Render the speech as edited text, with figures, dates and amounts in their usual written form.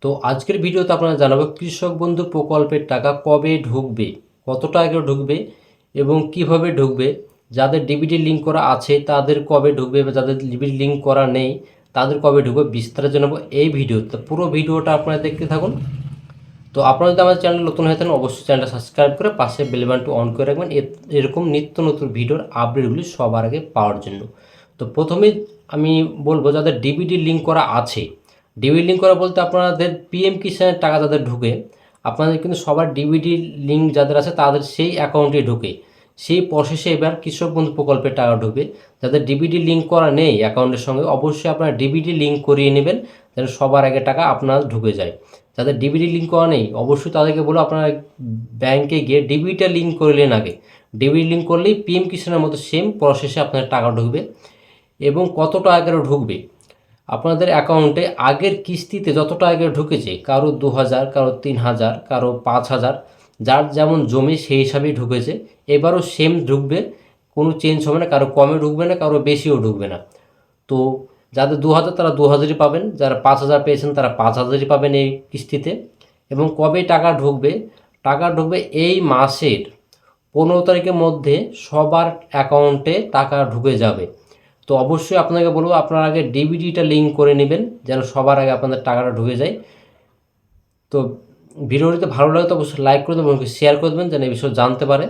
তো আজকের ভিডিওতে আপনারা জানাবো কৃষক বন্ধু প্রকল্পের টাকা কবে ঢুকবে, কত টাকা ঢুকবে এবং কিভাবে ঢুকবে। যাদের ডিবিটি লিঙ্ক করা আছে তাদের কবে ঢুকবে, বা যাদের ডিবিটি লিঙ্ক করা নেই তাদের কবে ঢুকবে, বিস্তারিত জানাবো এই ভিডিওতে। পুরো ভিডিওটা আপনারা দেখতে থাকুন। তো আপনারা যদি আমাদের চ্যানেল নতুন হয়ে থাকেন অবশ্যই চ্যানেলটা সাবস্ক্রাইব করে পাশে বেল বাটনটি অন করে রাখবেন এরকম নিত্য নতুন ভিডিওর আপডেটগুলি সবার আগে পাওয়ার জন্য। তো প্রথমেই আমি বলবো যাদের ডিবিটি লিঙ্ক করা আছে, ডিবিটি লিঙ্ক করা বলতে আপনাদের পিএম কিষানের টাকা যাদের ঢুকে, আপনাদের কিন্তু সবার ডিবিটি লিঙ্ক যাদের আছে তাদের সেই অ্যাকাউন্টে ঢুকে, সেই প্রসেসে এবার কৃষক বন্ধু প্রকল্পের টাকা ঢুকবে। যাদের ডিবিটি লিঙ্ক করা নেই অ্যাকাউন্টের সঙ্গে অবশ্যই আপনারা ডিবিটি লিঙ্ক করিয়ে নেবেন, যেন সবার আগে টাকা আপনার ঢুকে যায়। যাদের ডিবিটি লিঙ্ক করা নেই অবশ্যই তাদেরকে বলো আপনারা ব্যাংকে গিয়ে ডিবিটা লিঙ্ক করে নেন আগে। ডিবিটি লিঙ্ক করলেই পিএম কিষানের মতো সেম প্রসেসে আপনার টাকা ঢুকবে। এবং কত টাকা করে ঢুকবে আপনাদের অ্যাকাউন্টে, আগের কিস্তিতে যত টাকা করে ঢুকেছে, কারো 2000, কারো 3000, কারো 5000, যার যেমন জমি সেই হিসাবেই ঢুকেছে। এবারও সেম ঢুকবে, কোনো চেঞ্জ হবে না, কারো কমে ঢুকবে না, কারো বেশিও ঢুকবে না। তো যাদের 2000 তারা 2000ই পাবেন, যারা 5000 পেয়েছেন তারা 5000ই পাবেন এই কিস্তিতে। এবং কবে টাকা ঢুকবে, টাকা ঢুকবে এই মাসের 15 তারিখের মধ্যে সবার অ্যাকাউন্টে টাকা ঢুকে যাবে। তো অবশ্যই আপনাকে বলবো আপনার আগে ডিবিটিটা লিঙ্ক করে নেবেন যেন সবার আগে আপনাদের টাকাটা ঢুকে যায়। তো ভিডিওটিতে ভালো লাগে তো অবশ্যই লাইক করে দেবেন এবং শেয়ার করে দেবেন যেন এই বিষয়ে জানতে পারে।